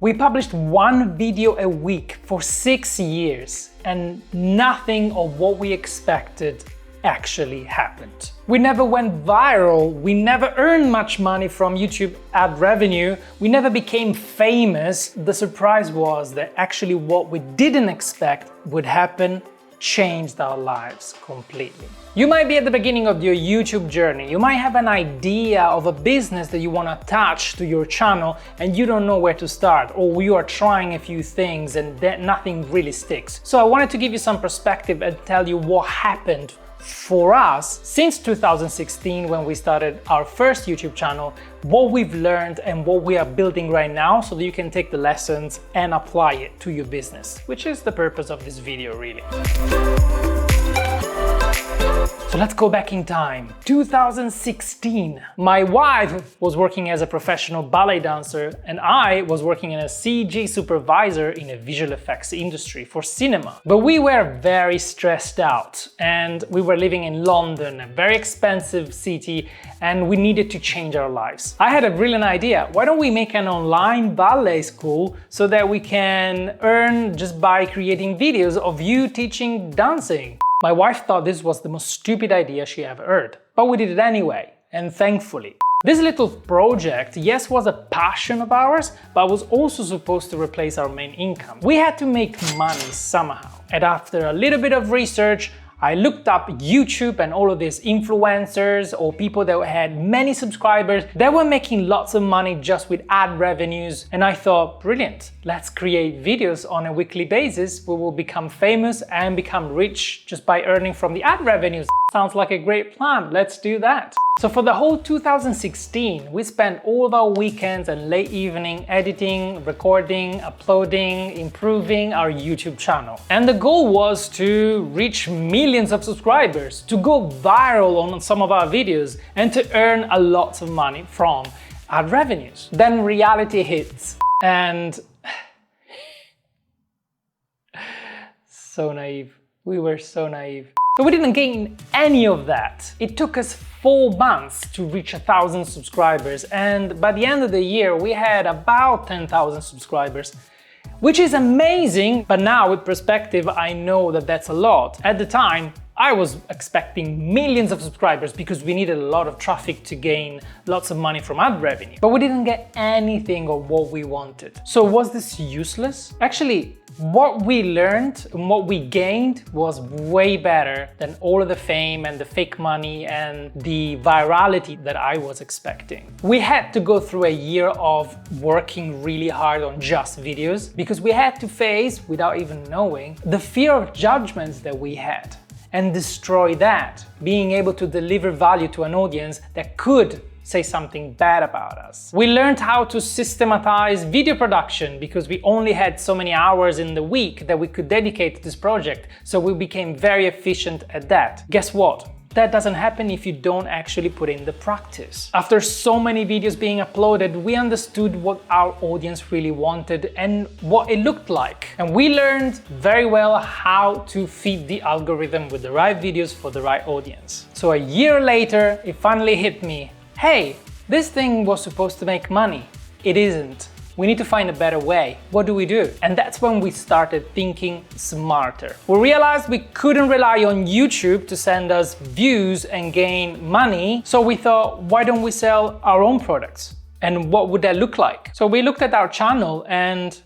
We published one video a week for 6 years, and nothing of what we expected actually happened. We never went viral, we never earned much money from YouTube ad revenue, we never became famous. The surprise was that actually what we didn't expect would happen changed our lives completely. You might be at the beginning of your YouTube journey, you might have an idea of a business that you want to attach to your channel and you don't know where to start, or you are trying a few things and then nothing really sticks. So I wanted to give you some perspective and tell you what happened for us since 2016 when we started our first YouTube channel, what we've learned and what we are building right now so that you can take the lessons and apply it to your business, which is the purpose of this video really. So let's go back in time. 2016. My wife was working as a professional ballet dancer and I was working as a CG supervisor in a visual effects industry for cinema. But we were very stressed out and we were living in London, a very expensive city, and we needed to change our lives. I had a brilliant idea. Why don't we make an online ballet school so that we can earn just by creating videos of you teaching dancing? My wife thought this was the most stupid idea she ever heard, but we did it anyway, and thankfully. This little project, yes, was a passion of ours, but was also supposed to replace our main income. We had to make money somehow, and after a little bit of research, I looked up YouTube and all of these influencers or people that had many subscribers that were making lots of money just with ad revenues, and I thought, brilliant, let's create videos on a weekly basis. We will become famous and become rich just by earning from the ad revenues. Sounds like a great plan, let's do that. So for the whole 2016, we spent all of our weekends and late evening editing, recording, uploading, improving our YouTube channel. And the goal was to reach millions of subscribers, to go viral on some of our videos, and to earn a lot of money from ad revenues. Then reality hits, and so naive. We were so naive. So we didn't gain any of that. It took us 4 months to reach 1,000 subscribers, and by the end of the year we had about 10,000 subscribers, which is amazing, but now with perspective I know that that's a lot. At the time I was expecting millions of subscribers because we needed a lot of traffic to gain lots of money from ad revenue. But we didn't get anything of what we wanted. So was this useless? Actually, what we learned and what we gained was way better than all of the fame and the fake money and the virality that I was expecting. We had to go through a year of working really hard on just videos because we had to face, without even knowing, the fear of judgments that we had, and destroy that, being able to deliver value to an audience that could say something bad about us. We learned how to systematize video production because we only had so many hours in the week that we could dedicate to this project, so we became very efficient at that. Guess what? That doesn't happen if you don't actually put in the practice. After so many videos being uploaded, we understood what our audience really wanted and what it looked like. And we learned very well how to feed the algorithm with the right videos for the right audience. So a year later, it finally hit me. Hey, this thing was supposed to make money. It isn't. We need to find a better way. What do we do? And that's when we started thinking smarter. We realized we couldn't rely on YouTube to send us views and gain money. So we thought, why don't we sell our own products? And what would that look like? So we looked at our channel and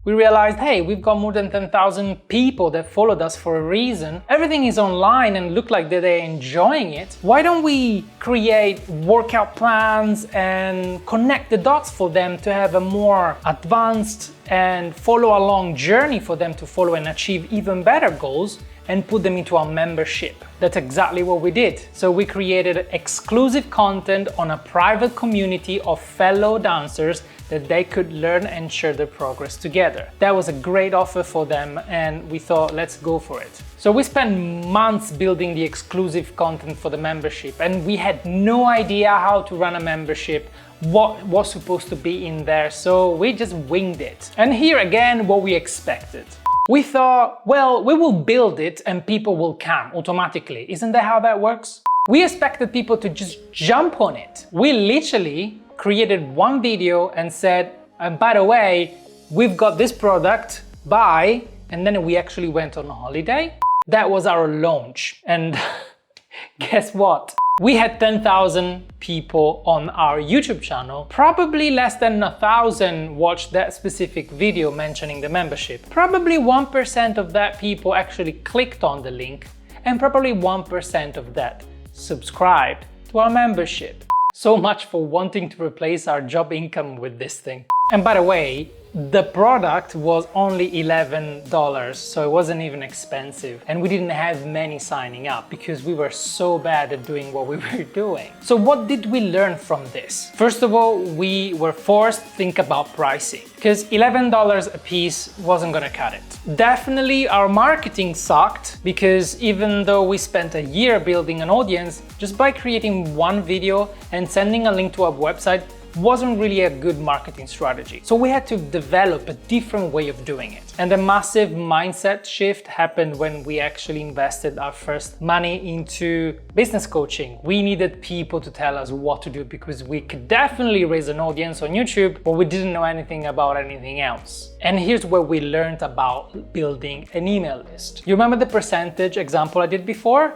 we realized, hey, we've got more than 10,000 people that followed us for a reason. Everything is online and look like they're enjoying it. Why don't we create workout plans and connect the dots for them to have a more advanced and follow along journey for them to follow and achieve even better goals, and put them into our membership. That's exactly what we did. So we created exclusive content on a private community of fellow dancers that they could learn and share their progress together. That was a great offer for them and we thought, let's go for it. So we spent months building the exclusive content for the membership, and we had no idea how to run a membership, what was supposed to be in there, so we just winged it. And here again, what we expected. We thought, well, we will build it and people will come automatically. Isn't that how that works? We expected people to just jump on it. We literally created one video and said, by the way, we've got this product, buy, and then we actually went on holiday. That was our launch. And guess what? We had 10,000 people on our YouTube channel. Probably less than 1,000 watched that specific video mentioning the membership. Probably 1% of that people actually clicked on the link, and probably 1% of that subscribed to our membership. So much for wanting to replace our job income with this thing. And by the way, the product was only $11, so it wasn't even expensive. And we didn't have many signing up because we were so bad at doing what we were doing. So what did we learn from this? First of all, we were forced to think about pricing because $11 a piece wasn't gonna cut it. Definitely our marketing sucked because even though we spent a year building an audience, just by creating one video and sending a link to our website wasn't really a good marketing strategy. So we had to develop a different way of doing it. And a massive mindset shift happened when we actually invested our first money into business coaching. We needed people to tell us what to do because we could definitely raise an audience on YouTube, but we didn't know anything about anything else. And here's where we learned about building an email list. You remember the percentage example I did before?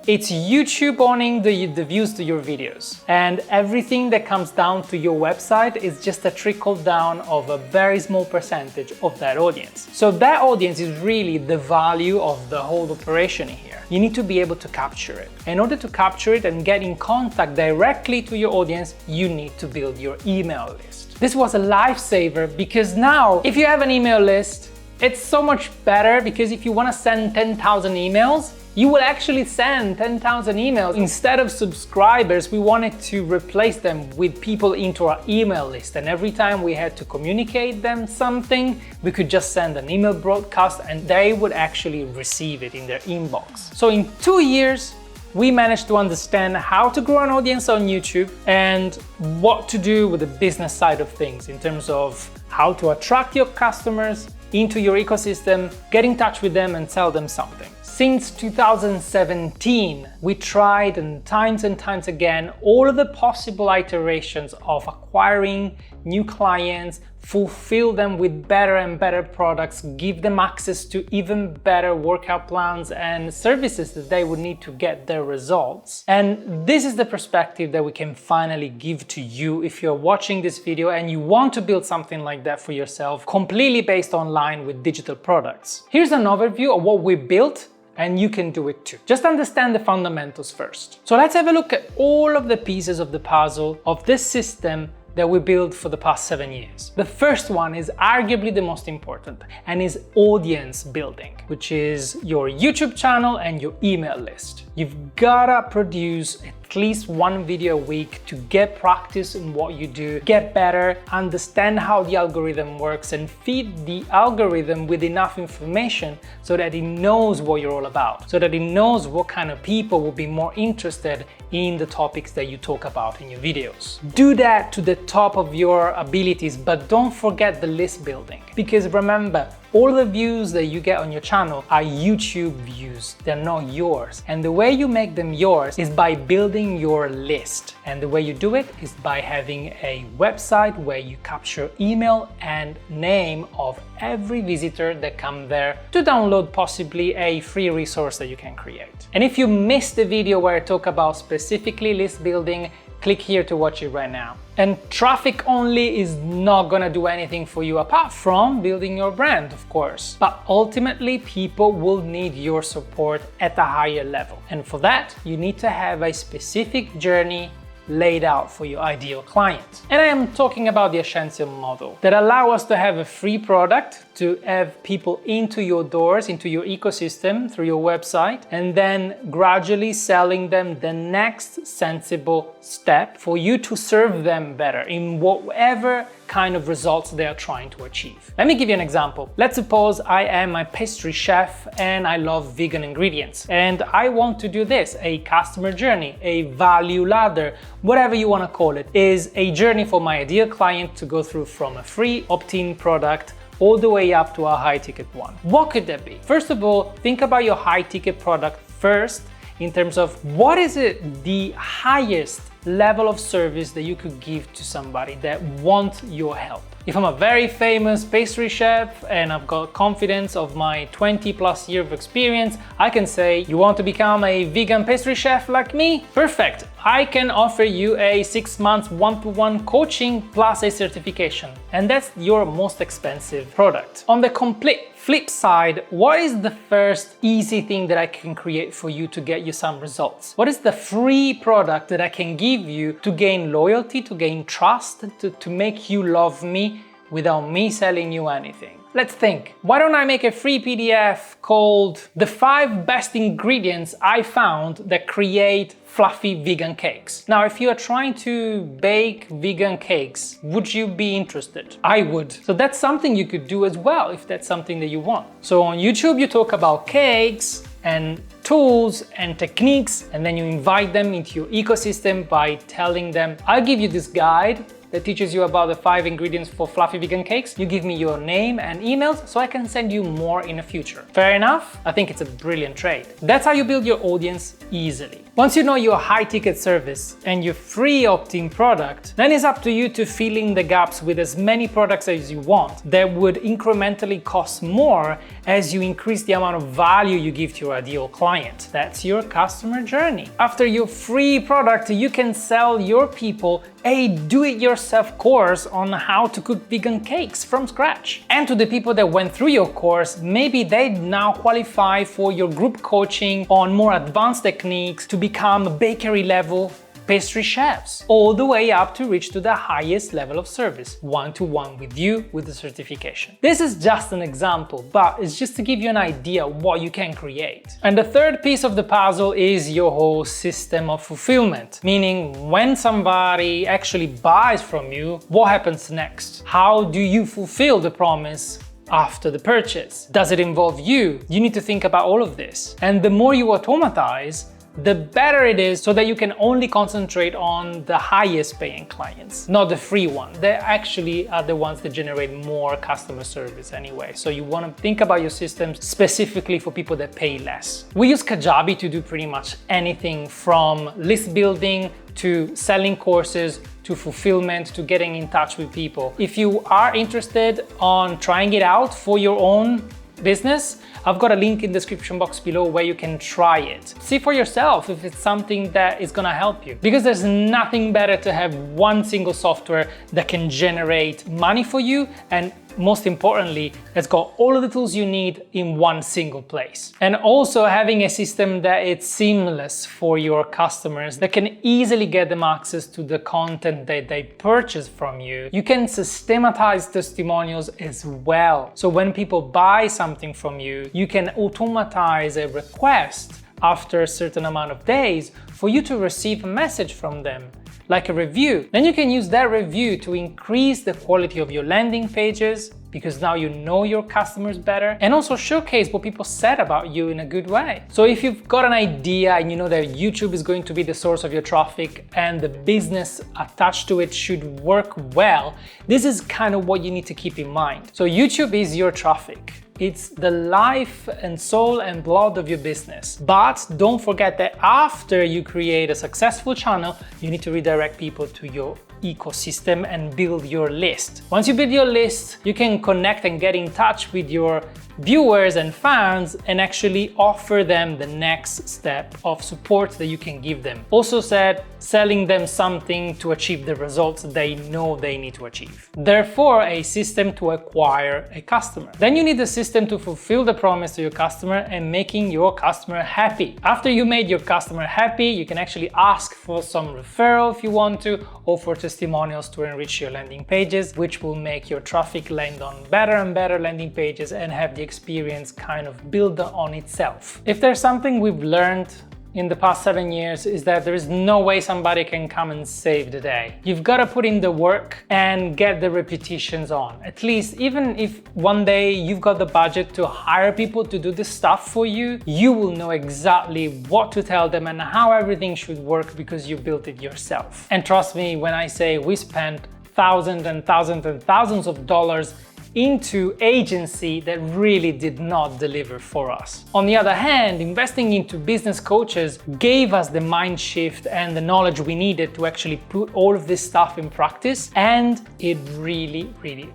It's YouTube owning the views to your videos, and everything that comes down to your website is just a trickle down of a very small percentage of that audience. So that audience is really the value of the whole operation here. You need to be able to capture it. In order to capture it and get in contact directly to your audience, you need to build your email list. This was a lifesaver because now if you have an email list, it's so much better because if you want to send 10,000 emails, you will actually send 10,000 emails. Instead of subscribers, we wanted to replace them with people into our email list. And every time we had to communicate them something, we could just send an email broadcast and they would actually receive it in their inbox. So in 2 years, we managed to understand how to grow an audience on YouTube and what to do with the business side of things in terms of how to attract your customers into your ecosystem, get in touch with them and sell them something. Since 2017, we tried and times again all of the possible iterations of acquiring new clients, fulfill them with better and better products, give them access to even better workout plans and services that they would need to get their results. And this is the perspective that we can finally give to you if you're watching this video and you want to build something like that for yourself, completely based online with digital products. Here's an overview of what we built, and you can do it too. Just understand the fundamentals first. So let's have a look at all of the pieces of the puzzle of this system that we built for the past 7 years. The first one is arguably the most important and is audience building, which is your YouTube channel and your email list. You've gotta produce at least one video a week to get practice in what you do, get better, understand how the algorithm works, and feed the algorithm with enough information so that it knows what you're all about, so that it knows what kind of people will be more interested in the topics that you talk about in your videos. Do that to the top of your abilities, but don't forget the list building. Because remember, all the views that you get on your channel are YouTube views, they're not yours. And the way you make them yours is by building your list. And the way you do it is by having a website where you capture email and name of every visitor that comes there to download possibly a free resource that you can create. And if you missed the video where I talk about specifically list building, click here to watch it right now. And traffic only is not gonna do anything for you apart from building your brand, of course. But ultimately, people will need your support at a higher level. And for that, you need to have a specific journey laid out for your ideal client. And I am talking about the Essential model that allow us to have a free product to have people into your doors, into your ecosystem through your website, and then gradually selling them the next sensible step for you to serve them better in whatever kind of results they are trying to achieve. Let me give you an example. Let's suppose I am a pastry chef and I love vegan ingredients, and I want to do this. A customer journey, a value ladder, whatever you want to call it, is a journey for my ideal client to go through from a free opt-in product all the way up to a high-ticket one. What could that be? First of all, think about your high-ticket product first in terms of what is it the highest level of service that you could give to somebody that wants your help. If I'm a very famous pastry chef and I've got confidence of my 20+ years of experience, I can say, you want to become a vegan pastry chef like me? Perfect. I can offer you a 6 months one-to-one coaching plus a certification. And that's your most expensive product. On the complete flip side, what is the first easy thing that I can create for you to get you some results? What is the free product that I can give you to gain loyalty, to gain trust, to make you love me without me selling you anything? Let's think. Why don't I make a free PDF called The 5 Best Ingredients I Found That Create Fluffy Vegan Cakes? Now, if you are trying to bake vegan cakes, would you be interested? I would. So that's something you could do as well if that's something that you want. So on YouTube, you talk about cakes and tools and techniques, and then you invite them into your ecosystem by telling them, I'll give you this guide that teaches you about the 5 ingredients for fluffy vegan cakes. You give me your name and emails so I can send you more in the future. Fair enough? I think it's a brilliant trade. That's how you build your audience easily. Once you know your high-ticket service and your free opt-in product, then it's up to you to fill in the gaps with as many products as you want that would incrementally cost more as you increase the amount of value you give to your ideal client. That's your customer journey. After your free product, you can sell your people a do-it-yourself course on how to cook vegan cakes from scratch. And to the people that went through your course, maybe they now qualify for your group coaching on more advanced techniques to become bakery level pastry chefs, all the way up to reach to the highest level of service, one-to-one with you with the certification. This is just an example, but it's just to give you an idea what you can create. And the third piece of the puzzle is your whole system of fulfillment, meaning when somebody actually buys from you, what happens next? How do you fulfill the promise after the purchase? Does it involve you? You need to think about all of this. And the more you automatize, the better it is, so that you can only concentrate on the highest paying clients, not the free one. They actually are the ones that generate more customer service anyway. So you want to think about your systems specifically for people that pay less. We use Kajabi to do pretty much anything from list building to selling courses to fulfillment to getting in touch with people. If you are interested on trying it out for your own business, I've got a link in the description box below where you can try it. See for yourself if it's something that is gonna help you. Because there's nothing better to have one single software that can generate money for you, and most importantly, it's got all of the tools you need in one single place. And also having a system that it's seamless for your customers, that can easily get them access to the content that they purchase from you. You can systematize testimonials as well. So when people buy something from you, you can automatize a request after a certain amount of days for you to receive a message from them, like a review. Then you can use that review to increase the quality of your landing pages, because now you know your customers better, and also showcase what people said about you in a good way. So if you've got an idea and you know that YouTube is going to be the source of your traffic and the business attached to it should work well, this is kind of what you need to keep in mind. So YouTube is your traffic. It's the life and soul and blood of your business. But don't forget that after you create a successful channel, you need to redirect people to your ecosystem and build your list. Once you build your list, you can connect and get in touch with your viewers and fans and actually offer them the next step of support that you can give them. Also said, selling them something to achieve the results they know they need to achieve. Therefore, a system to acquire a customer. Then you need a system to fulfill the promise to your customer and making your customer happy. After you made your customer happy, you can actually ask for some referral if you want to, or for testimonials to enrich your landing pages, which will make your traffic land on better and better landing pages and have the experience kind of build on itself. If there's something we've learned in the past 7 years, is that there is no way somebody can come and save the day. You've got to put in the work and get the repetitions on. At least, even if one day you've got the budget to hire people to do this stuff for you, you will know exactly what to tell them and how everything should work because you built it yourself. And trust me when I say we spent thousands and thousands and thousands of dollars into agency that really did not deliver for us. On the other hand, investing into business coaches gave us the mind shift and the knowledge we needed to actually put all of this stuff in practice, and it really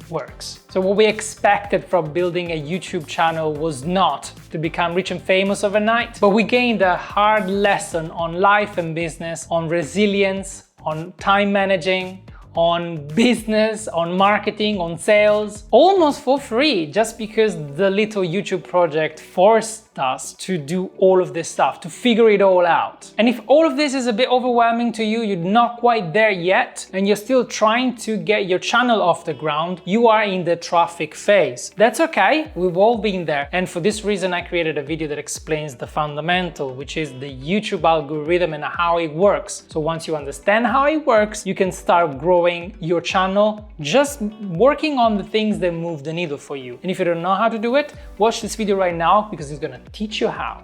works. So what we expected from building a YouTube channel was not to become rich and famous overnight, but we gained a hard lesson on life and business, on resilience, on time managing, on business, on marketing, on sales, almost for free, just because the little YouTube project forced us to do all of this stuff, to figure it all out. And if all of this is a bit overwhelming to you, you're not quite there yet, and you're still trying to get your channel off the ground, you are in the traffic phase. That's okay, we've all been there. And for this reason, I created a video that explains the fundamental, which is the YouTube algorithm and how it works. So once you understand how it works, you can start growing your channel, just working on the things that move the needle for you. And if you don't know how to do it, watch this video right now because it's gonna teach you how.